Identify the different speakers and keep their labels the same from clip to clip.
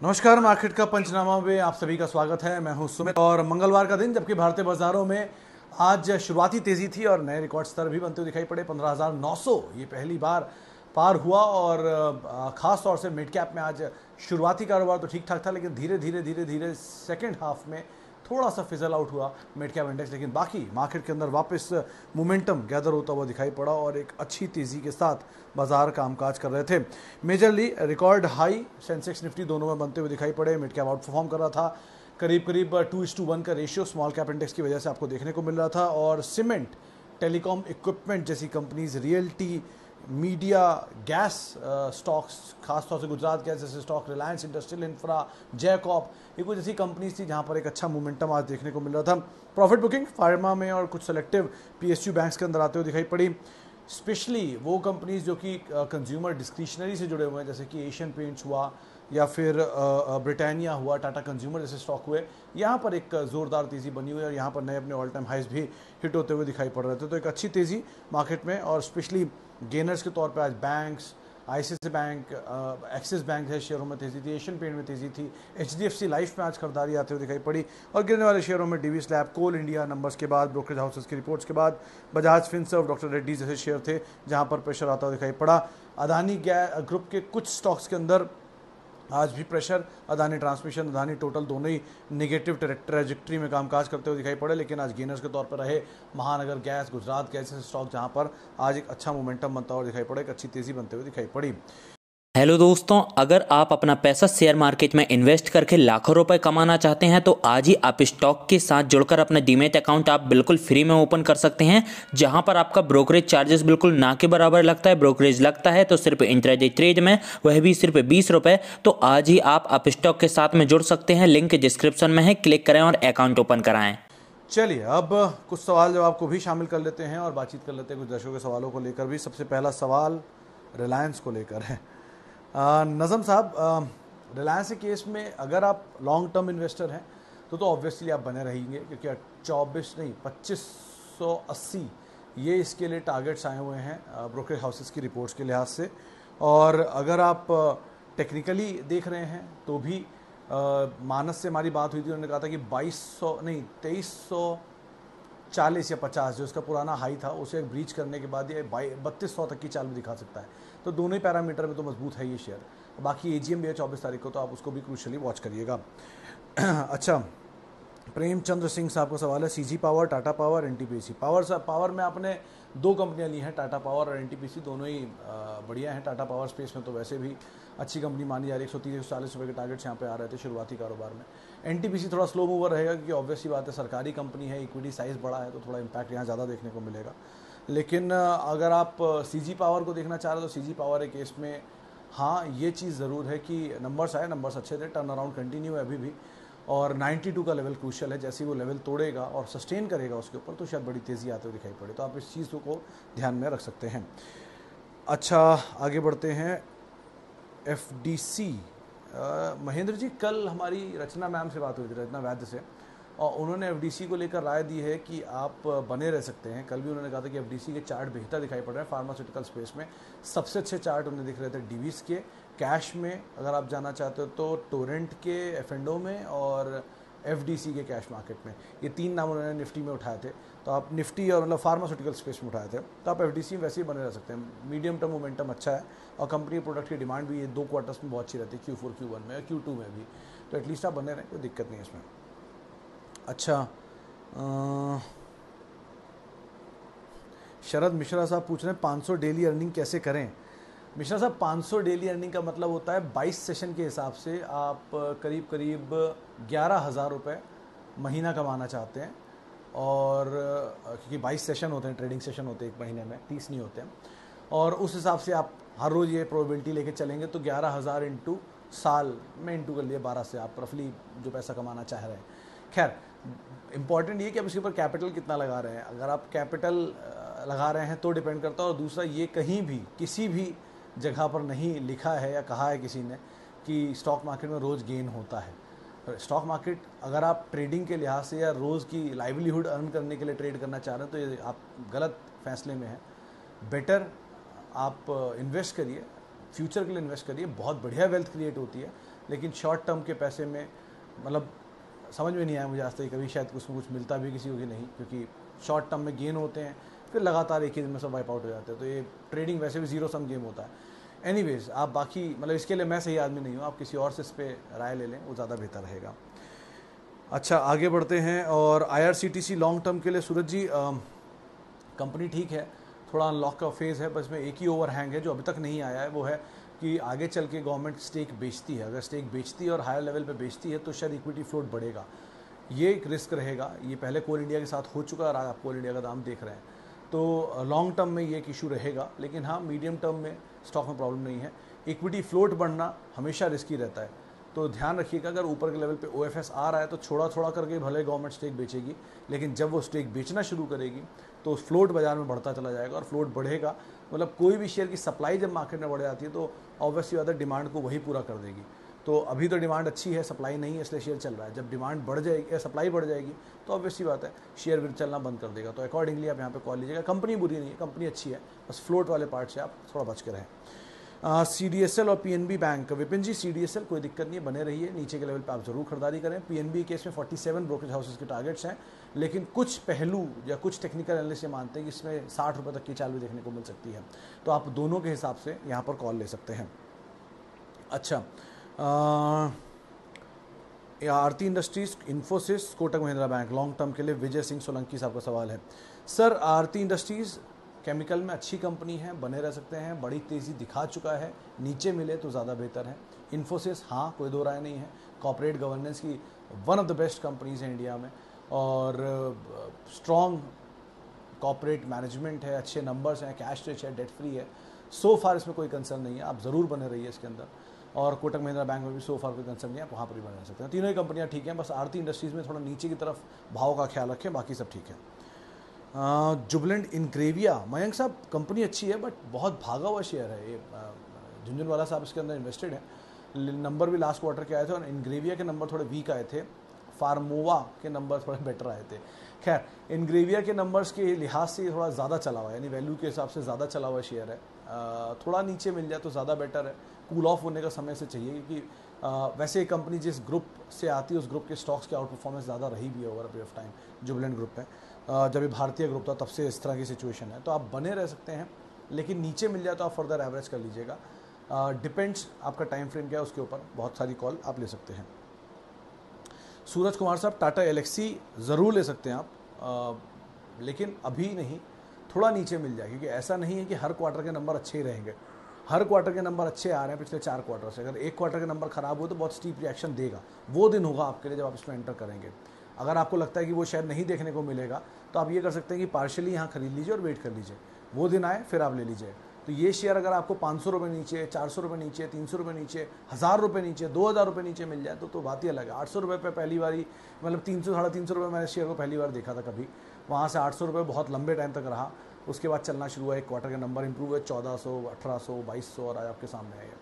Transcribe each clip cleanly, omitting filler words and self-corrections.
Speaker 1: नमस्कार, मार्केट का पंचनामा में आप सभी का स्वागत है। मैं हूं सुमित और मंगलवार का दिन जबकि भारतीय बाजारों में आज शुरुआती तेजी थी और नए रिकॉर्ड स्तर भी बनते हुए दिखाई पड़े। 15,900 ये पहली बार पार हुआ और खास तौर से मिड कैप में आज शुरुआती कारोबार तो ठीक ठाक था, लेकिन धीरे धीरे सेकेंड हाफ में थोड़ा सा फिजल आउट हुआ मिड कैप इंडेक्स, लेकिन बाकी मार्केट के अंदर वापस मोमेंटम गैदर होता हुआ दिखाई पड़ा और एक अच्छी तेज़ी के साथ बाजार कामकाज कर रहे थे। Majorly record high Sensex Nifty दोनों में बनते हुए दिखाई पड़े। मिड कैप आउट परफॉर्म कर रहा था, करीब 2:1 का रेशियो स्मॉल कैप इंडेक्स की वजह से आपको देखने को मिल रहा था। और सीमेंट, टेलीकॉम इक्विपमेंट जैसी companies, realty, media, gas stocks, खासतौर से गुजरात गैस जैसे stock, Reliance industrial infra, Jai Corp, ये कुछ ऐसी कंपनीज थी जहां पर एक अच्छा मोमेंटम आज देखने को मिल रहा था। प्रॉफिट बुकिंग फार्मा में और कुछ सेलेक्टिव पीएसयू बैंक्स के अंदर आते हुए दिखाई पड़ी। स्पेशली वो कंपनीज जो कि कंज्यूमर डिस्क्रिशनरी से जुड़े हुए हैं, जैसे कि एशियन पेंट्स हुआ या फिर ब्रिटानिया हुआ, टाटा कंज्यूमर जैसे स्टॉक हुए, यहाँ पर एक ज़ोरदार तेज़ी बनी हुई है और यहाँ पर नए अपने ऑल टाइम हाइज भी हिट होते हुए दिखाई पड़ रहे थे। तो एक अच्छी तेज़ी मार्केट में, और स्पेशली गेनर्स के तौर पे आज banks, ICICI bank, axis bank है शेयरों में तेज़ी थी, एशियन पेंट में तेज़ी थी, एचडीएफसी लाइफ में आज खरीदारी आते हुए दिखाई पड़ी। और गिरने वाले शेयरों में डीवी स्लैब, कोल इंडिया नंबर्स के बाद, ब्रोकरेज हाउसेस की रिपोर्ट्स के बाद, बजाज फिनसर्व, डॉक्टर रेड्डी जैसे शेयर थे जहां पर प्रेशर आता हुआ दिखाई पड़ा। अदानी ग्रुप के कुछ स्टॉक्स के अंदर आज भी pressure, Adani transmission, Adani total दोनों ही नेगेटिव ट्रेजेक्ट्री में कामकाज करते हुए दिखाई पड़े, लेकिन आज गेनर्स के तौर पर रहे महानगर गैस, गुजरात गैस जैसे स्टॉक जहां पर आज एक अच्छा मोमेंटम बनता हुआ दिखाई पड़ा, एक अच्छी तेजी बनते हुए दिखाई पड़ी।
Speaker 2: हेलो दोस्तों, अगर आप अपना पैसा शेयर मार्केट में इन्वेस्ट करके लाखों रुपए कमाना चाहते हैं तो आज ही आप स्टॉक के साथ जुड़कर अपना डीमैट अकाउंट आप बिल्कुल फ्री में ओपन कर सकते हैं, जहां पर आपका ब्रोकरेज चार्जेस बिल्कुल ना के बराबर लगता है। ब्रोकरेज लगता है तो सिर्फ इंट्राडे ट्रेड में, वह भी सिर्फ 20 रुपये। तो आज ही आप स्टॉक के साथ में जुड़ सकते हैं, लिंक डिस्क्रिप्शन में है, क्लिक करें और अकाउंट ओपन कराएं।
Speaker 1: चलिए अब कुछ सवाल जवाब को भी शामिल कर लेते हैं और बातचीत कर लेते हैं कुछ दर्शकों के सवालों को लेकर भी। सबसे पहला सवाल रिलायंस को लेकर है। नज़म साहब, रिलायंस के केस में अगर आप लॉन्ग टर्म इन्वेस्टर हैं तो ऑब्वियसली आप बने रहेंगे, क्योंकि 2580 ये इसके लिए टारगेट्स आए हुए हैं ब्रोकरेज हाउसेस की रिपोर्ट्स के लिहाज से। और अगर आप टेक्निकली देख रहे हैं तो भी मानस से हमारी बात हुई थी, उन्होंने कहा था कि 2340 या 50 जो इसका पुराना हाई था उसे एक ब्रीच करने के बाद ये 3200 तक की चाल भी दिखा सकता है। तो दोनों ही पैरामीटर में तो मजबूत है ये शेयर। बाकी एजीएम भी है 24 तारीख को, तो आप उसको भी क्रूशली वॉच करिएगा। अच्छा, प्रेमचंद्र सिंह साहब का सवाल है, CG power, Tata power, NTPC. Power में आपने दो कंपनियां ली हैं, टाटा पावर और एनटीपीसी, दोनों ही बढ़िया हैं। टाटा पावर स्पेस में तो वैसे भी अच्छी कंपनी मानी जा रही है। 130-140 रुपये के टारगेट्स यहाँ पे आ रहे थे शुरुआती कारोबार में। एनटीपीसी थोड़ा स्लो मूवर रहेगा क्योंकि ऑब्वियस ही बात है, सरकारी कंपनी है, इक्विटी साइज़ बड़ा है, तो थोड़ा इम्पैक्ट यहाँ ज़्यादा देखने को मिलेगा। लेकिन अगर आप सीजी पावर को देखना चाह रहे हो तो सीजी पावर के केस में हाँ ये चीज़ ज़रूर है कि नंबर्स अच्छे थे, टर्न अराउंड कंटिन्यू है अभी भी, और 92 का लेवल क्रूशियल है। जैसे ही वो लेवल तोड़ेगा और सस्टेन करेगा उसके ऊपर तो शायद बड़ी तेज़ी आते हुए दिखाई पड़े, तो आप इस चीज़ को ध्यान में रख सकते हैं। अच्छा, आगे बढ़ते हैं। एफडीसी, महेंद्र जी, कल हमारी रचना मैम से बात हुई थी, रचना वैद्य से, और उन्होंने एफडीसी को लेकर राय दी है कि आप बने रह सकते हैं। कल भी उन्होंने कहा था कि एफडीसी के चार्ट बेहतर दिखाई पड़ रहे हैं फार्मास्यूटिकल स्पेस में। सबसे अच्छे चार्ट उन्हें दिख रहे थे डीवीस के। कैश में अगर आप जाना चाहते हो तो टोरेंट के, एफएंडो में और एफडीसी के कैश मार्केट में, ये तीन नाम उन्होंने निफ्टी में उठाए थे। तो आप निफ्टी और मतलब फार्मास्यूटिकल स्पेस में उठाए थे, तो आप एफडीसी में वैसे ही बने रह सकते हैं। मीडियम टर्म मोमेंटम अच्छा है और कंपनी प्रोडक्ट की डिमांड भी ये 2 क्वार्टर्स में बहुत अच्छी रहती है, Q4 Q1 में और Q2 में भी, तो एटलीस्ट आप बने रहें, कोई दिक्कत नहीं है इसमें। अच्छा, शरद मिश्रा साहब पूछ रहे हैं 500 डेली अर्निंग कैसे करें। मिश्रा साहब, 500 डेली अर्निंग का मतलब होता है 22 सेशन के हिसाब से आप करीब 11,000 रुपये महीना कमाना चाहते हैं। और क्योंकि 22 सेशन होते हैं, ट्रेडिंग सेशन होते हैं एक महीने में, 30 नहीं होते हैं, और उस हिसाब से आप हर रोज़ ये प्रोबेबिलिटी लेके चलेंगे तो 11,000 इंटू साल में इंटू कर लिए 12 से आप रफली जो पैसा कमाना चाह रहे हैं। खैर, इंपॉर्टेंट ये कि आप इसके ऊपर कैपिटल कितना लगा रहे हैं। अगर आप कैपिटल लगा रहे हैं तो डिपेंड करता है, और दूसरा ये कहीं भी किसी भी जगह पर नहीं लिखा है या कहा है किसी ने कि स्टॉक मार्केट में रोज़ गेन होता है। स्टॉक मार्केट अगर आप ट्रेडिंग के लिहाज से या रोज़ की लाइवलीहुड अर्न करने के लिए ट्रेड करना चाह रहे हैं तो ये आप गलत फैसले में हैं। बेटर आप इन्वेस्ट करिए, फ्यूचर के लिए इन्वेस्ट करिए, बहुत बढ़िया वेल्थ क्रिएट होती है, लेकिन शॉर्ट टर्म के पैसे में मतलब समझ में नहीं आया मुझे आज तक कभी, शायद उसमें कुछ मिलता भी किसी को कि नहीं, क्योंकि शॉर्ट टर्म में गेन होते हैं फिर लगातार एक ही दिन में सब वाइप आउट हो जाते हैं। तो ये ट्रेडिंग वैसे भी जीरो सम गेम होता है। एनीवेज आप बाकी मतलब इसके लिए मैं सही आदमी नहीं हूँ, आप किसी और से इस पर राय ले लें, वो ज़्यादा बेहतर रहेगा। अच्छा आगे बढ़ते हैं। और IRCTC लॉन्ग टर्म के लिए सूरज जी कंपनी ठीक है, थोड़ा अनलॉक का फेज़ है, बस में एक ही ओवरहैंग है जो अभी तक नहीं आया है, वो है कि आगे चल के गवर्नमेंट स्टेक बेचती है, अगर स्टेक बेचती है और हायर लेवल पे बेचती है तो शायद इक्विटी फ्लोट बढ़ेगा, ये एक रिस्क रहेगा। ये पहले कोल इंडिया के साथ हो चुका है और आज आप कोल इंडिया का दाम देख रहे हैं, तो लॉन्ग टर्म में ये एक इशू रहेगा। लेकिन हाँ मीडियम टर्म में स्टॉक में प्रॉब्लम नहीं है। इक्विटी फ्लोट बढ़ना हमेशा रिस्की रहता है, तो ध्यान रखिएगा अगर ऊपर के लेवल पे OFS आ रहा है तो थोड़ा थोड़ा करके भले गवर्नमेंट स्टेक बेचेगी, लेकिन जब वो स्टेक बेचना शुरू करेगी तो फ्लोट बाजार में बढ़ता चला जाएगा, और फ्लोट बढ़ेगा मतलब कोई भी शेयर की सप्लाई जब मार्केट में बढ़ जाती है तो ऑब्वियसली अदर डिमांड को वही पूरा कर देगी। तो अभी तो डिमांड अच्छी है, सप्लाई नहीं है, इसलिए शेयर चल रहा है। जब डिमांड बढ़ जाएगी, सप्लाई बढ़ जाएगी, तो ऑब्वियसली बात है शेयर भी चलना बंद कर देगा। तो अकॉर्डिंगली आप यहाँ पे कॉल लीजिएगा। कंपनी बुरी नहीं है, कंपनी अच्छी है, बस फ्लोट वाले पार्ट से आप थोड़ा बच के रहें। CDSL और PNB बैंक, विपिन जी CDSL कोई दिक्कत नहीं है, बने रहिए, नीचे के लेवल पे आप जरूर खरीदारी करें। PNB केस में 47 ब्रोकरेज हाउसेस के टारगेट्स हैं, लेकिन कुछ पहलू या कुछ टेक्निकल एनालिस्ट ये मानते हैं कि इसमें 60 रुपये तक की चाल भी देखने को मिल सकती है, तो आप दोनों के हिसाब से यहाँ पर कॉल ले सकते हैं। अच्छा Aarti industries, Infosys, Kotak Mahindra bank long term के लिए, विजय सिंह सोलंकी साहब का सवाल है। सर आरती इंडस्ट्रीज केमिकल में अच्छी कंपनी है, बने रह सकते हैं, बड़ी तेज़ी दिखा चुका है, नीचे मिले तो ज़्यादा बेहतर है। इन्फोसिस हाँ कोई दो राय नहीं है, कॉर्पोरेट गवर्नेंस की one of the best companies हैं इंडिया में, और स्ट्रॉन्ग कॉर्पोरेट मैनेजमेंट है, अच्छे नंबर्स हैं, कैश रिच है, डेट फ्री है, सो फार इसमें कोई कंसर्न नहीं है, आप ज़रूर बने रहिए इसके अंदर। और कोटक महिंद्रा बैंक में भी सो फार कोई कंसर्न नहीं है, आप वहाँ पर भी बने रह सकते हैं। तीनों ही कंपनियाँ ठीक हैं, बस आरती इंडस्ट्रीज़ में थोड़ा नीचे की तरफ भाव का ख्याल रखें, बाकी सब ठीक है। जुबलेंट इनग्रेविया, मयंक साहब कंपनी अच्छी है बट बहुत भागा हुआ शेयर है ये, झुंझुनवाला साहब इसके अंदर इन्वेस्टेड है, नंबर भी लास्ट क्वार्टर के आए थे और इनग्रेविया के नंबर थोड़े वीक आए थे, फार्मोवा के नंबर थोड़े बेटर आए थे। खैर इनग्रेविया के नंबर्स के लिहाज से थोड़ा ज़्यादा चला हुआ है, यानी वैल्यू के हिसाब से ज़्यादा चला हुआ शेयर है, थोड़ा नीचे मिल जाए तो ज़्यादा बेटर है, कूल ऑफ होने का समय से चाहिए, क्योंकि वैसे कंपनी जिस ग्रुप से आती है उस ग्रुप के स्टॉक्स की आउट परफॉर्मेंस ज़्यादा रही भी है over a period of time. Jubilant group है, जब ये भारतीय ग्रुप था तब से इस तरह की सिचुएशन है, तो आप बने रह सकते हैं, लेकिन नीचे मिल जाए तो आप फर्दर एवरेज कर लीजिएगा। डिपेंड्स आपका टाइम फ्रेम क्या है उसके ऊपर, बहुत सारी कॉल आप ले सकते हैं। सूरज कुमार साहब टाटा एलेक्सी ज़रूर ले सकते हैं आप, लेकिन अभी नहीं, थोड़ा नीचे मिल जाए, क्योंकि ऐसा नहीं है कि हर क्वार्टर के नंबर अच्छे ही रहेंगे, हर क्वार्टर के नंबर अच्छे आ रहे हैं पिछले 4 क्वार्टर से। अगर एक क्वार्टर के नंबर खराब हो तो बहुत स्टीप रिएक्शन देगा, वो दिन होगा आपके लिए जब आप इसमें एंटर करेंगे। अगर आपको लगता है कि वो शायद नहीं देखने को मिलेगा तो आप ये कर सकते हैं कि पार्शियली यहाँ खरीद लीजिए और वेट कर लीजिए, वो दिन आए फिर आप ले लीजिए। तो ये शेयर अगर आपको 500 रुपये नीचे, 400 रुपये नीचे, 300 रुपये नीचे, 1000 रुपये नीचे, 2000 रुपये नीचे मिल जाए तो बात ही अलग है। 800 रुपये पे पहली बारी, मतलब 300 साढ़े 300 रुपये मैंने शेयर को पहली बार देखा था कभी, वहाँ से 800 रुपये बहुत लंबे टाइम तक रहा, उसके बाद चलना शुरू हुआ, एक क्वार्टर के नंबर इंप्रूव हुए 1400, 1800, 2200 और आज आपके सामने आएगा।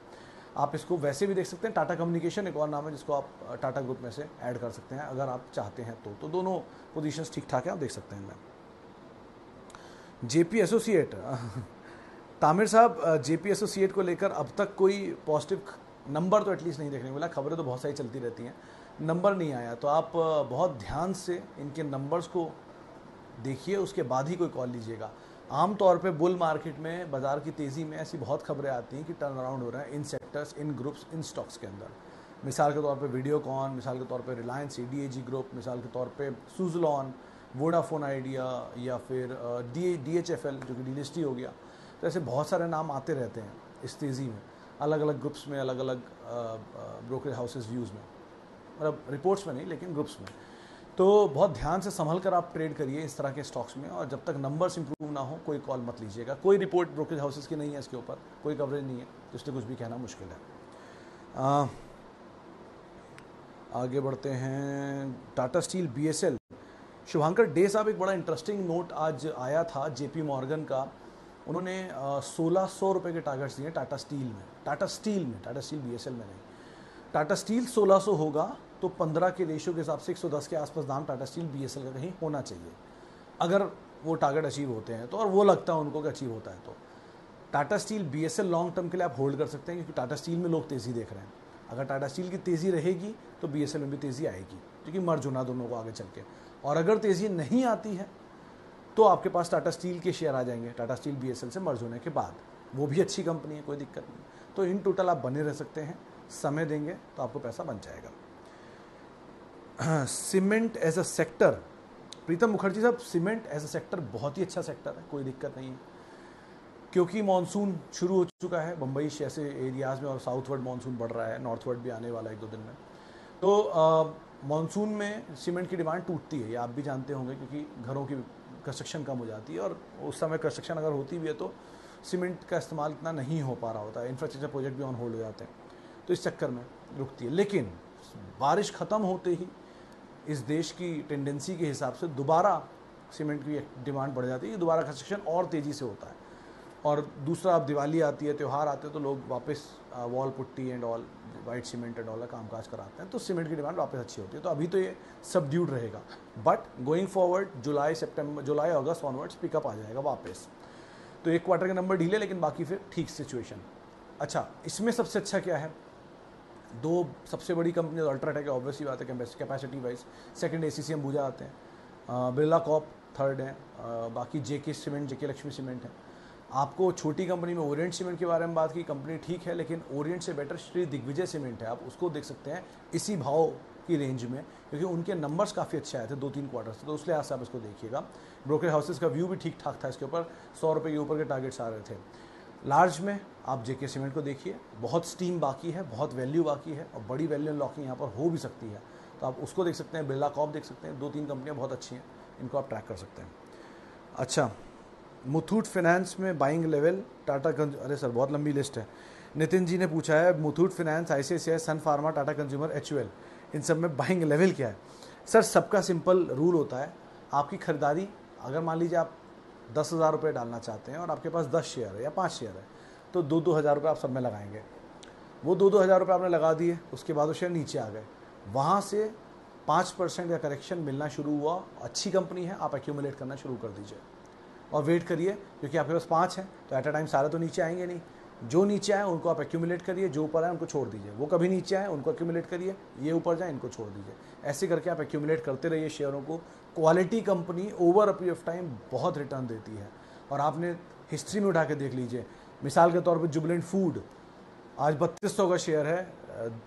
Speaker 1: आप इसको वैसे भी देख सकते हैं, टाटा कम्युनिकेशन एक और नाम है जिसको आप टाटा ग्रुप में से ऐड कर सकते हैं अगर आप चाहते हैं तो दोनों पोजीशंस ठीक ठाक है, आप देख सकते हैं। मैं जेपी एसोसिएट, तामिर साहब जेपी एसोसिएट को लेकर अब तक कोई पॉजिटिव नंबर तो एटलीस्ट नहीं देखने को मिला, खबरें तो बहुत सारी चलती रहती हैं, नंबर नहीं आया, तो आप बहुत ध्यान से इनके नंबर्स को देखिए, उसके बाद ही कोई कॉल लीजिएगा। आमतौर पे बुल मार्केट में, बाजार की तेज़ी में ऐसी बहुत खबरें आती हैं कि टर्न अराउंड हो रहे हैं इन सेक्टर्स, इन ग्रुप्स, इन स्टॉक्स के अंदर। मिसाल के तौर पे वीडियोकॉन, मिसाल के तौर पे रिलायंस ADAG ग्रुप, मिसाल के तौर पे सुजलॉन, वोडाफोन आइडिया, या फिर DHFL जो कि डीलिस्टी हो गया। तो ऐसे बहुत सारे नाम आते रहते हैं इस तेज़ी में, अलग अलग ग्रुप्स में, अलग अलग ब्रोकरेज हाउसेस व्यूज़ में, मतलब रिपोर्ट्स में नहीं लेकिन ग्रुप्स में। तो बहुत ध्यान से संभल कर आप ट्रेड करिए इस तरह के स्टॉक्स में, और जब तक नंबर्स इंप्रूव ना हो कोई कॉल मत लीजिएगा। कोई रिपोर्ट ब्रोकरेज हाउसेस की नहीं है इसके ऊपर, कोई कवरेज नहीं है, तो इसलिए कुछ भी कहना मुश्किल है। आगे बढ़ते हैं। Tata steel BSL, Shubhankar day साहब, एक बड़ा इंटरेस्टिंग नोट आज आया था JP मॉर्गन का, उन्होंने 1600 रुपये के टारगेट्स दिए टाटा स्टील में, टाटा स्टील BSL में नहीं। टाटा स्टील 1600 होगा तो 15 के रेशियो के हिसाब से 110 के आसपास दाम टाटा स्टील BSL का कहीं होना चाहिए, अगर वो टारगेट अचीव होते हैं तो, और वो लगता है उनको कि अचीव होता है Tata steel, BSL long term के लिए आप होल्ड कर सकते हैं, क्योंकि टाटा स्टील में लोग तेज़ी देख रहे हैं। अगर टाटा स्टील की तेज़ी रहेगी तो बीएसएल में भी तेज़ी आएगी, क्योंकि मर्ज होना दोनों को आगे चल के। और अगर तेज़ी नहीं आती है तो आपके पास टाटा स्टील के शेयर आ जाएंगे, टाटा स्टील बीएसएल से मर्ज होने के बाद। वो भी अच्छी कंपनी है, कोई दिक्कत नहीं। तो इन टोटल आप बने रह सकते हैं, समय देंगे तो आपको पैसा बन जाएगा। सीमेंट एज अ सेक्टर, प्रीतम मुखर्जी साहब, सीमेंट एज अ सेक्टर बहुत ही अच्छा सेक्टर है, कोई दिक्कत नहीं है, क्योंकि मानसून शुरू हो चुका है बम्बई जैसे एरियाज़ में, और साउथवर्ड मानसून बढ़ रहा है, नॉर्थवर्ड भी आने वाला है 1-2 दिन में। तो मानसून में सीमेंट की डिमांड टूटती है, ये आप भी जानते होंगे, क्योंकि घरों की कंस्ट्रक्शन कम हो जाती है, और उस समय कंस्ट्रक्शन अगर होती भी है तो सीमेंट का इस्तेमाल इतना नहीं हो पा रहा होता है, इंफ्रास्ट्रक्चर प्रोजेक्ट भी ऑन होल्ड हो जाते हैं, तो इस चक्कर में रुकती है। लेकिन बारिश ख़त्म होते ही इस देश की टेंडेंसी के हिसाब से दोबारा सीमेंट की डिमांड बढ़ जाती है, दोबारा कंस्ट्रक्शन और तेज़ी से होता है। और दूसरा, अब दिवाली आती है, त्यौहार आते हैं, तो लोग वापस wall putty and all, white cement and all का कामकाज कराते हैं, तो सीमेंट की डिमांड वापस अच्छी होती है। तो अभी तो ये सबड्यूड रहेगा, बट गोइंग फॉरवर्ड जुलाई अगस्त ऑनवर्ड्स पिकअप आ जाएगा वापस। तो एक क्वार्टर के नंबर ढीले, लेकिन बाकी फिर ठीक सिचुएशन। अच्छा, इसमें सबसे अच्छा क्या है, दो सबसे बड़ी कंपनी अल्ट्राटेक है, ऑब्वियसली बात है capacity wise. Second ACC Ambuja आते हैं, बिरला कॉर्प थर्ड है, बाकी जेके सीमेंट, जेके लक्ष्मी सीमेंट है। आपको छोटी कंपनी में ओरिएंट सीमेंट के बारे में बात की, कंपनी ठीक है, लेकिन ओरिएंट से बेटर श्री दिग्विजय सीमेंट है, आप उसको देख सकते हैं इसी भाव की रेंज में, क्योंकि उनके नंबर्स काफ़ी अच्छे आए थे 2-3 क्वार्टर से, तो उस लिहाज से आप इसको देखिएगा। ब्रोकर हाउसेस का व्यू भी ठीक ठाक था इसके ऊपर, 100 रुपये के ऊपर के टारगेट्स आ रहे थे। लार्ज में आप जेके सीमेंट को देखिए, बहुत स्टीम बाकी है, बहुत वैल्यू बाकी है, और बड़ी वैल्यू अनलॉकिंग यहाँ पर हो भी सकती है, तो आप उसको देख सकते हैं। बिरला कॉर्प देख सकते हैं, 2-3 कंपनियाँ बहुत अच्छी हैं, इनको आप ट्रैक कर सकते हैं। अच्छा, मुथूट फाइनेंस में बाइंग लेवल, टाटा अरे सर बहुत लंबी लिस्ट है। नितिन जी ने पूछा है मुथूट फाइनेंस, आईसीआईसीआई, सन फार्मा, टाटा कंज्यूमर, एचयूएल, इन सब में बाइंग लेवल क्या है? सर सबका सिंपल रूल होता है, आपकी खरीदारी, अगर मान लीजिए आप 10,000 रुपये डालना चाहते हैं और आपके पास 10 शेयर है या 5 शेयर है, तो 2-2 हज़ार रुपये आप सब में लगाएंगे। वो 2-2 हज़ार रुपये आपने लगा दिए, उसके बाद वो शेयर नीचे आ गए, वहाँ से 5% का करेक्शन मिलना शुरू हुआ, अच्छी कंपनी है, आप एक्यूमुलेट करना शुरू कर दीजिए और वेट करिए, क्योंकि आपके पास 5 हैं तो एट अ टाइम सारे तो नीचे आएंगे नहीं। जो नीचे आए उनको आप एक्यूमुलेट करिए, जो ऊपर आए उनको छोड़ दीजिए। वो कभी नीचे आए उनको एक्यूमुलेट करिए, ये ऊपर जाए इनको छोड़ दीजिए। ऐसे करके आप एक्यूमुलेट करते रहिए शेयरों को। Quality company over a period of time बहुत रिटर्न देती है, और आपने हिस्ट्री में उठा के देख लीजिए। मिसाल के तौर पर जुबिलेंट फूड आज 3200 का शेयर है,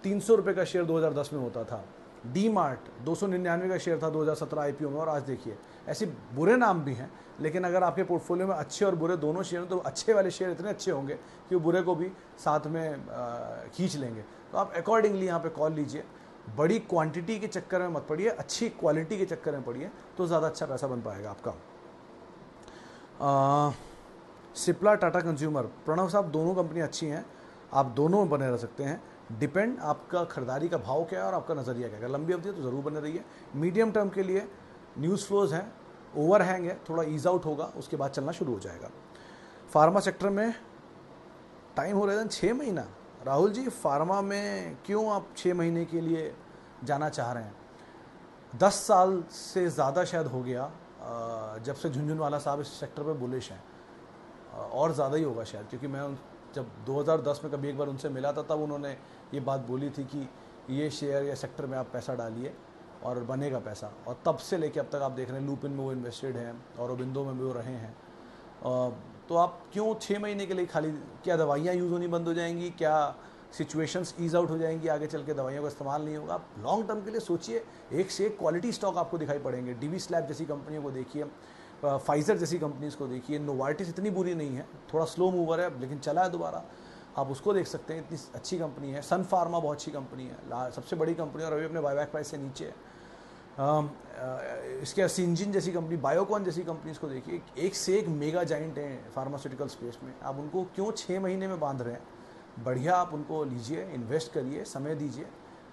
Speaker 1: 300 रुपये का शेयर 2010 में होता था। डी मार्ट 299 का शेयर था 2017 आईपीओ में, और आज देखिए। ऐसे बुरे नाम भी हैं, लेकिन अगर आपके पोर्टफोलियो में अच्छे और बुरे दोनों शेयर हैं, तो अच्छे वाले शेयर इतने अच्छे होंगे कि वो बुरे को भी साथ में खींच लेंगे। तो आप अकॉर्डिंगली यहाँ पे कॉल लीजिए। बड़ी क्वांटिटी के चक्कर में मत पड़िए, अच्छी क्वालिटी के चक्कर में पड़िए, तो ज़्यादा अच्छा पैसा बन पाएगा आपका। सिप्ला, टाटा कंज्यूमर, प्रणव साहब दोनों कंपनी अच्छी हैं, आप दोनों बने रह सकते हैं। डिपेंड आपका खरीदारी का भाव क्या है और आपका नज़रिया क्या है। अगर लंबी अवधि है तो ज़रूर बने रहिए। मीडियम टर्म के लिए न्यूज़ फ्लोज हैं, ओवरहैंग है, थोड़ा ईज आउट होगा, उसके बाद चलना शुरू हो जाएगा। फार्मा सेक्टर में टाइम हो रहा है 6 महीना। राहुल जी, फार्मा में क्यों आप 6 महीने के लिए जाना चाह रहे हैं? 10 साल से ज़्यादा शायद हो गया जब से झुनझुनवाला साहब इस सेक्टर पर बुलिश हैं, और ज़्यादा ही होगा शायद, क्योंकि मैं जब 2010 में कभी एक बार उनसे मिला था, तब उन्होंने ये बात बोली थी कि ये शेयर या सेक्टर में आप पैसा डालिए और बनेगा पैसा। और तब से लेके अब तक आप देख रहे हैं लूपिन में वो इन्वेस्टेड हैं, और बिंदो में भी वो रहे हैं। तो आप क्यों 6 महीने के लिए खाली, क्या दवाइयाँ यूज़ होनी बंद हो जाएंगी? क्या सिचुएशंस ईज आउट हो जाएंगी? आगे चल के दवाइयों का इस्तेमाल नहीं होगा? आप लॉन्ग टर्म के लिए सोचिए। एक से एक क्वालिटी स्टॉक आपको दिखाई पड़ेंगे। डीवी स्लैब जैसी कंपनियों को देखिए, फाइजर जैसी कंपनीज़ को देखिए। नोवार्टिस इतनी बुरी नहीं है, थोड़ा स्लो मूवर है लेकिन चला है दोबारा, आप उसको देख सकते हैं, इतनी अच्छी कंपनी है। सन फार्मा बहुत अच्छी कंपनी है, सबसे बड़ी कंपनी, और अभी अपने बायबैक प्राइस से नीचे है। इसके सिंजिन जैसी कंपनी, बायोकॉन जैसी कंपनीज़ को देखिए, एक से एक मेगा जाइंट हैं फार्मास्यूटिकल स्पेस में। आप उनको क्यों 6 महीने में बांध रहे हैं? बढ़िया, आप उनको लीजिए, इन्वेस्ट करिए, समय दीजिए।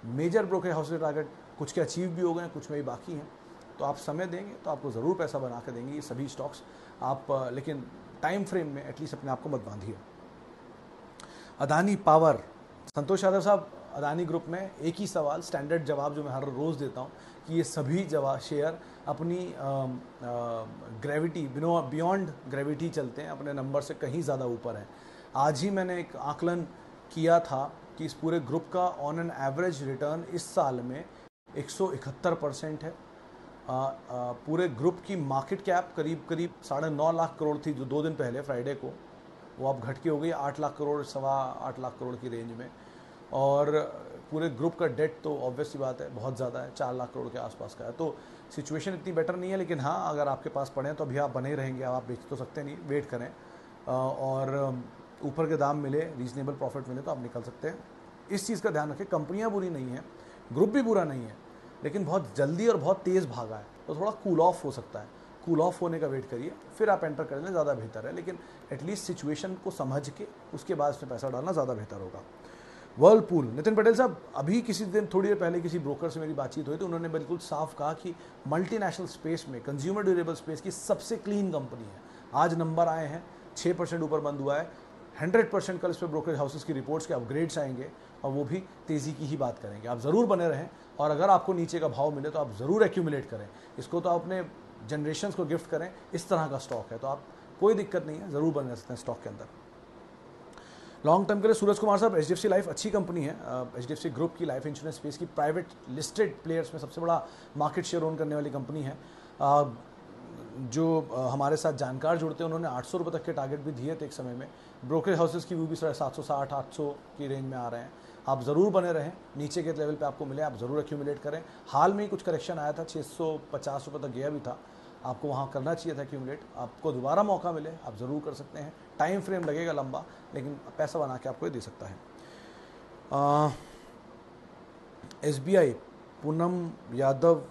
Speaker 1: मेजर ब्रोकर हाउस के टारगेट कुछ के अचीव भी हो गए हैं, कुछ में ही बाकी हैं, तो आप समय देंगे तो आपको ज़रूर पैसा बना के देंगे ये सभी स्टॉक्स। आप लेकिन टाइम फ्रेम में एटलीस्ट अपने आप को मत बांधिए। अदानी पावर संतोष यादव साहब, अदानी ग्रुप में एक ही सवाल, स्टैंडर्ड जवाब जो मैं हर रोज़ देता हूँ कि ये सभी शेयर अपनी ग्रेविटी बियॉन्ड ग्रेविटी चलते हैं, अपने नंबर से कहीं ज़्यादा ऊपर हैं। आज ही मैंने एक आकलन किया था कि इस पूरे ग्रुप का ऑन एन एवरेज रिटर्न इस साल में 171% है। पूरे ग्रुप की मार्केट कैप करीब 9.5 लाख करोड़ थी जो 2 दिन पहले फ्राइडे को, वो अब घट के हो गई 8 लाख करोड़, 8.25 लाख करोड़ की रेंज में। और पूरे ग्रुप का डेट तो ऑब्वियस सी बात है बहुत ज़्यादा है, 4 लाख करोड़ के आसपास का है। तो सिचुएशन इतनी बेटर नहीं है, लेकिन हाँ, अगर आपके पास पड़े तो अभी आप बने रहेंगे, आप बेच तो सकते नहीं, वेट करें और ऊपर के दाम मिले, रीजनेबल प्रॉफिट मिले तो आप निकल सकते हैं। इस चीज़ का ध्यान रखें, कंपनियाँ बुरी नहीं हैं, ग्रुप भी बुरा नहीं है, लेकिन बहुत जल्दी और बहुत तेज़ भागा है, तो थोड़ा कूल ऑफ हो सकता है। कूल ऑफ होने का वेट करिए, फिर आप एंटर कर लें, ज़्यादा बेहतर है। लेकिन एटलीस्ट सिचुएशन को समझ के उसके बाद इसमें पैसा डालना ज़्यादा बेहतर होगा। वर्लपूल, नितिन पटेल साहब, अभी किसी दिन थोड़ी देर पहले किसी ब्रोकर से मेरी बातचीत हुई तो उन्होंने बिल्कुल साफ कहा कि मल्टीनेशनल स्पेस में, कंज्यूमर ड्यूरेबल स्पेस की सबसे क्लीन कंपनी है। आज नंबर आए हैं, 6% ऊपर बंद हुआ है। 100% कल इस पर ब्रोकरेज हाउसेस की रिपोर्ट्स के अपग्रेड्स आएंगे और वो भी तेज़ी की ही बात करेंगे। आप ज़रूर बने रहें और अगर आपको नीचे का भाव मिले तो आप ज़रूर एक्यूमुलेट करें, इसको तो अपने जनरेशन्स को गिफ्ट करें। इस तरह का स्टॉक है तो आप, कोई दिक्कत नहीं है, ज़रूर बने रह सकते हैं स्टॉक के अंदर। लॉन्ग टर्म के लिए सूरज कुमार साहब, HDFC लाइफ अच्छी कंपनी है। HDFC ग्रुप की लाइफ इंश्योरेंस स्पेस की प्राइवेट लिस्टेड प्लेयर्स में सबसे बड़ा मार्केट शेयर ओन करने वाली कंपनी है। जो हमारे साथ जानकार जुड़ते हैं उन्होंने 800 रुपये तक के टारगेट भी दिए थे एक समय में। ब्रोकरेज हाउसेस की व्यू भी 760-800 की रेंज में आ रहे हैं। आप ज़रूर बने रहें, नीचे के लेवल पे आपको मिले आप ज़रूर एक्यूमुलेट करें। हाल में ही कुछ करेक्शन आया था, 650 रुपये तक गया भी था, आपको वहाँ करना चाहिए था एक्यूमुलेट। आपको दोबारा मौका मिले आप ज़रूर कर सकते हैं। टाइम फ्रेम लगेगा लंबा, लेकिन पैसा बना के आपको ये दे सकता है। SBI, पूनम यादव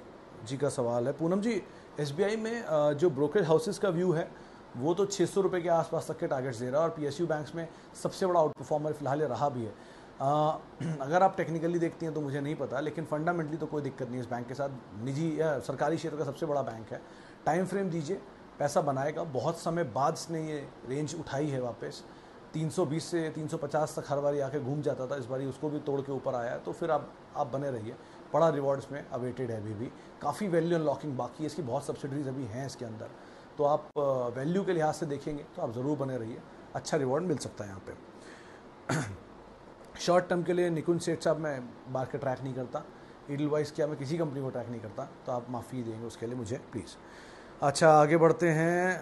Speaker 1: जी का सवाल है। पूनम जी, SBI में जो ब्रोकरेज हाउसेस का व्यू है वो तो 600 रुपये के आसपास तक के टारगेट्स दे रहा है और PSU बैंक्स में सबसे बड़ा आउट परफॉर्मर फिलहाल ये रहा भी है। अगर आप टेक्निकली देखती हैं तो मुझे नहीं पता, लेकिन फंडामेंटली तो कोई दिक्कत नहीं है इस बैंक के साथ। निजी या सरकारी क्षेत्र का सबसे बड़ा बैंक है। टाइम फ्रेम दीजिए, पैसा बनाएगा। बहुत समय बाद इसने ये रेंज उठाई है वापस, 320 से 350 तक हर बारी आके घूम जाता था, इस बारी उसको भी तोड़ के ऊपर आया है। तो फिर आप बने रहिए, बड़ा रिवॉर्ड्स में अवेटेड है। अभी भी काफ़ी वैल्यू अनलॉकिंग बाकी है, इसकी बहुत सब्सिडरीज अभी हैं इसके अंदर। तो आप वैल्यू के लिहाज से देखेंगे तो आप ज़रूर बने रहिए, अच्छा रिवॉर्ड मिल सकता है यहाँ पे। शॉर्ट टर्म के लिए निकुंज सेठ साहब, मैं मार्केट ट्रैक नहीं करता, ईडल वाइज क्या मैं किसी कंपनी को ट्रैक नहीं करता, तो आप माफ़ी देंगे उसके लिए मुझे प्लीज़। अच्छा, आगे बढ़ते हैं।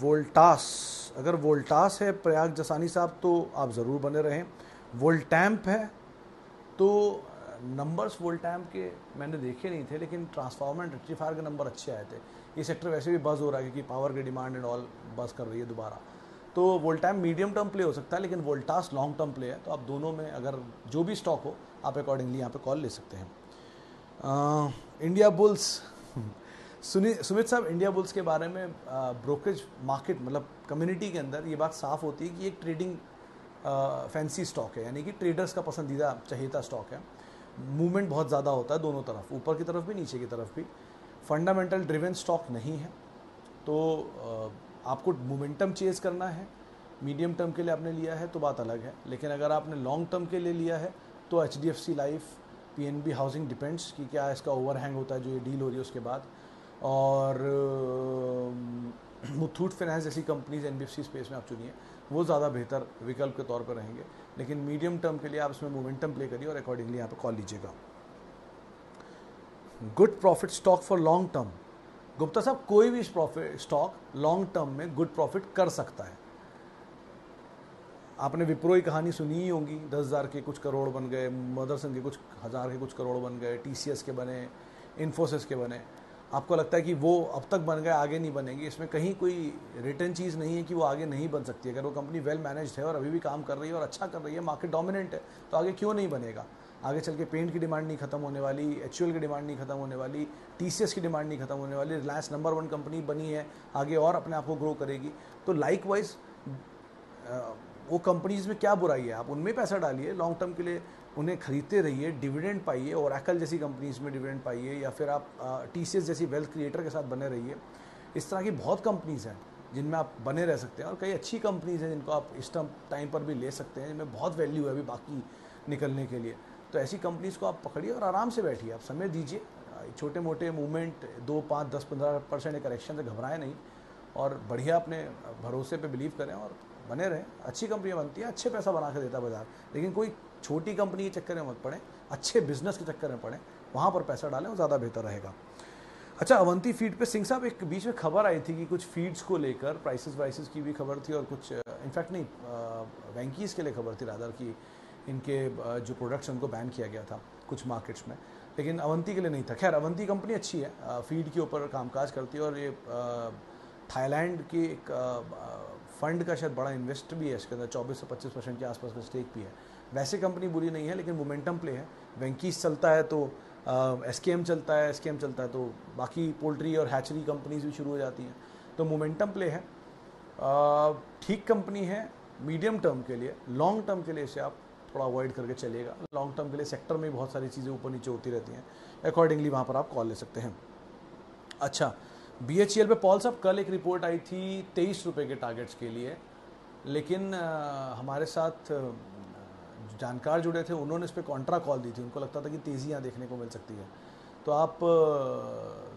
Speaker 1: वोल्टास, अगर वोल्टास है प्रयाग जसानी साहब तो आप ज़रूर बने रहें। वोल्टैम्प है तो नंबर्स वोल्टैम्प के मैंने देखे नहीं थे, लेकिन ट्रांसफार्मर एंड रेक्टिफायर के नंबर अच्छे आए थे। ये सेक्टर वैसे भी बज़ हो रहा है क्योंकि पावर की डिमांड एंड ऑल बज़ कर रही है दोबारा। तो वोल्टैम्प मीडियम टर्म प्ले हो सकता है, लेकिन वोल्टास लॉन्ग टर्म प्ले है। तो आप दोनों में अगर जो भी स्टॉक हो आप अकॉर्डिंगली यहाँ पे कॉल ले सकते हैं। इंडिया बुल्स, सुमित साहब, इंडिया बुल्स के बारे में ब्रोकरेज मार्केट मतलब कम्युनिटी के अंदर ये बात साफ होती है कि एक ट्रेडिंग फैंसी स्टॉक है, यानी कि ट्रेडर्स का पसंदीदा चहेता स्टॉक है। मूवमेंट बहुत ज़्यादा होता है दोनों तरफ, ऊपर की तरफ भी नीचे की तरफ भी। फंडामेंटल ड्रिवन स्टॉक नहीं है, तो आपको मोमेंटम चेज करना है। मीडियम टर्म के लिए आपने लिया है तो बात अलग है, लेकिन अगर आपने लॉन्ग टर्म के लिए लिया है तो HDFC life, PNB housing, depends कि क्या इसका ओवरहैंग होता है जो ये डील हो रही है उसके बाद, और मुथूट फाइनेंस जैसी कंपनीज NBFC स्पेस में आप चुनिए, वो ज़्यादा बेहतर विकल्प के तौर पर रहेंगे। लेकिन मीडियम टर्म के लिए आप इसमें मोमेंटम प्ले करिए और अकॉर्डिंगली यहाँ पे कॉल लीजिएगा। Good profit stock for long term, Gupta साहब, कोई भी स्टॉक लॉन्ग टर्म में गुड प्रॉफिट कर सकता है। आपने विप्रो की कहानी सुनी ही होगी, 10,000 के कुछ करोड़ बन गए, मदरसन के कुछ हज़ार के कुछ करोड़ बन गए, TCS के बने, इन्फोसिस के बने। आपको लगता है कि वो अब तक बन गए, आगे नहीं बनेगी, इसमें कहीं कोई रिटर्न चीज़ नहीं है कि वो आगे नहीं बन सकती। अगर वो कंपनी वेल मैनेज्ड है और अभी भी काम कर रही है और अच्छा कर रही है, मार्केट डोमिनेंट है, तो आगे क्यों नहीं बनेगा। आगे चल के पेंट की डिमांड नहीं खत्म होने वाली, HUL की डिमांड नहीं खत्म होने वाली, TCS की डिमांड नहीं खत्म होने वाली, रिलायंस नंबर 1 कंपनी बनी है, आगे और अपने आप को ग्रो करेगी। तो लाइक वाइज वो कंपनीज में क्या बुराई है, आप उनमें पैसा डालिए, लॉन्ग टर्म के लिए उन्हें खरीदते रहिए, डिविडेंड पाइए, ओरेकल जैसी कंपनीज में डिविडेंड पाइए, या फिर आप TCS जैसी वेल्थ क्रिएटर के साथ बने रहिए। इस तरह की बहुत कंपनीज हैं जिनमें आप बने रह सकते हैं, और कई अच्छी कंपनीज हैं जिनको आप इस टाइम पर भी ले सकते हैं, जिनमें बहुत वैल्यू है अभी बाकी निकलने के लिए। तो ऐसी कंपनीज को आप पकड़िए और आराम से बैठिए, आप समय दीजिए। छोटे मोटे मूवमेंट 2, 5, 10, 15% के करेक्शन से घबराएं नहीं और बढ़िया अपने भरोसे पे बिलीव करें और बने रहें। अच्छी कंपनियाँ बनती हैं, अच्छे पैसा बना के देता है बाजार, लेकिन कोई छोटी कंपनी के चक्कर में मत पड़ें, अच्छे बिजनेस के चक्कर में पड़ें, वहाँ पर पैसा डालें, वो ज़्यादा बेहतर रहेगा। अच्छा, अवंती फीड पे सिंह साहब एक बीच में खबर आई थी कि कुछ फीड्स को लेकर प्राइसेस वाइसेस की भी खबर थी और कुछ इनफैक्ट नहीं, वेंकीज़ के लिए खबर थी रादर कि इनके जो प्रोडक्ट्स हैं उनको बैन किया गया था कुछ मार्केट्स में, लेकिन अवंती के लिए नहीं था। खैर, अवंती कंपनी अच्छी है, फीड के ऊपर कामकाज करती है और ये थाईलैंड की एक फंड का शायद बड़ा इन्वेस्ट भी है इसके अंदर, 24 से 25% के आसपास का स्टेक भी है। वैसे कंपनी बुरी नहीं है, लेकिन मोमेंटम प्ले है। वेंकीज चलता है तो एसकेएम चलता है, एसकेएम चलता है तो बाकी पोल्ट्री और हैचरी कंपनीज भी शुरू हो जाती हैं, तो मोमेंटम प्ले है। ठीक कंपनी है मीडियम टर्म के लिए। लॉन्ग टर्म के लिए इसे आप थोड़ा अवॉइड करके चलिएगा। लॉन्ग टर्म के लिए सेक्टर में बहुत सारी चीज़ें ऊपर नीचे होती रहती हैं, अकॉर्डिंगली वहाँ पर आप कॉल ले सकते हैं। अच्छा, BHEL पे पॉल साहब कल एक रिपोर्ट आई थी 23 रुपये के टारगेट्स के लिए, लेकिन हमारे साथ जानकार जुड़े थे, उन्होंने इस पर कॉन्ट्रा कॉल दी थी। उनको लगता था कि तेज़ी यहाँ देखने को मिल सकती है। तो आप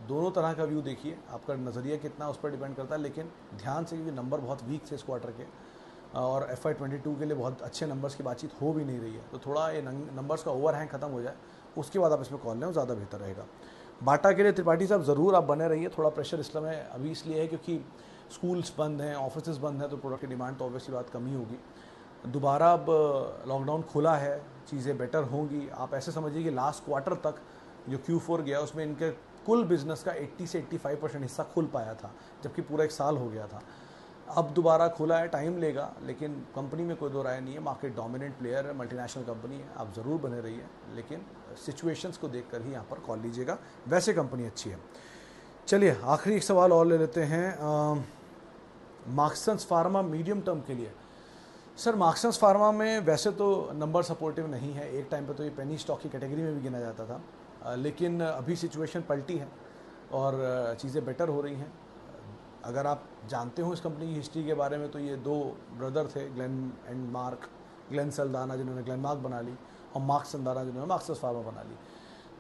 Speaker 1: दोनों तरह का व्यू देखिए, आपका नज़रिया कितना उस पर डिपेंड करता है, लेकिन ध्यान से, क्योंकि नंबर बहुत वीक थे इस क्वार्टर के और FY22 के लिए बहुत अच्छे नंबर्स की बातचीत हो भी नहीं रही है, तो थोड़ा ये नंबर्स का ओवरहैंग खत्म हो जाए, उसके बाद आप इसमें कॉल लें, ज़्यादा बेहतर रहेगा। बाटा के लिए त्रिपाठी साहब ज़रूर आप बने रहिए। थोड़ा प्रेशर इस समय अभी इसलिए है क्योंकि स्कूल्स बंद हैं, ऑफिस बंद हैं, तो प्रोडक्ट की डिमांड तो ऑब्वियसली बात कम ही होगी। दोबारा अब लॉकडाउन खुला है, चीज़ें बेटर होंगी। आप ऐसे समझिए कि लास्ट क्वार्टर तक जो Q4 गया उसमें इनके कुल बिजनेस का 80 से 85% हिस्सा खुल पाया था, जबकि पूरा एक साल हो गया था। अब दोबारा खुला है, टाइम लेगा, लेकिन कंपनी में कोई दो राय नहीं है, मार्केट डोमिनेंट प्लेयर है, मल्टीनेशनल कंपनी है, आप ज़रूर बने रहिए, लेकिन सिचुएशंस को देखकर ही यहाँ पर कॉल लीजिएगा। वैसे कंपनी अच्छी है। चलिए, आखिरी एक सवाल और ले लेते हैं। मार्क्संस फार्मा मीडियम टर्म के लिए। सर, मार्क्संस फार्मा में वैसे तो नंबर सपोर्टिव नहीं है, एक टाइम पे तो ये पेनी स्टॉक की कैटेगरी में भी गिना जाता था, लेकिन अभी सिचुएशन पलटी है और चीज़ें बेटर हो रही हैं। अगर आप जानते हो इस कंपनी की हिस्ट्री के बारे में, तो ये 2 ब्रदर थे, ग्लेन एंड मार्क, ग्लेन सल्दाना जिन्होंने ग्लेनमार्क बना ली और मार्क सल्दाना जिन्होंने मार्क्संस फार्मा बना ली।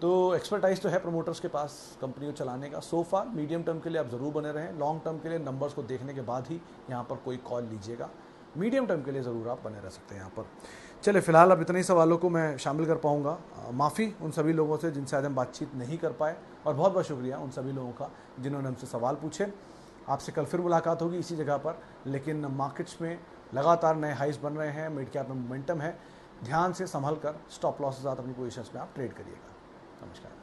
Speaker 1: तो एक्सपर्टाइज तो है प्रमोटर्स के पास कंपनी को चलाने का। सो फार मीडियम टर्म के लिए आप ज़रूर बने रहें, लॉन्ग टर्म के लिए नंबर्स को देखने के बाद ही यहाँ पर कोई कॉल लीजिएगा। मीडियम टर्म के लिए ज़रूर आप बने रह सकते हैं यहाँ पर। चलिए, फिलहाल अब इतने ही सवालों को मैं शामिल कर पाऊँगा। माफ़ी उन सभी लोगों से जिनसे आज हम बातचीत नहीं कर पाए, और बहुत बहुत शुक्रिया उन सभी लोगों का जिन्होंने हमसे सवाल पूछे। आपसे कल फिर मुलाकात होगी इसी जगह पर, लेकिन मार्केट्स में लगातार नए हाइस बन रहे हैं, मिड कैप में मोमेंटम है। ध्यान से संभल कर स्टॉप लॉस के साथ अपनी पोजीशंस में आप ट्रेड करिएगा। नमस्कार।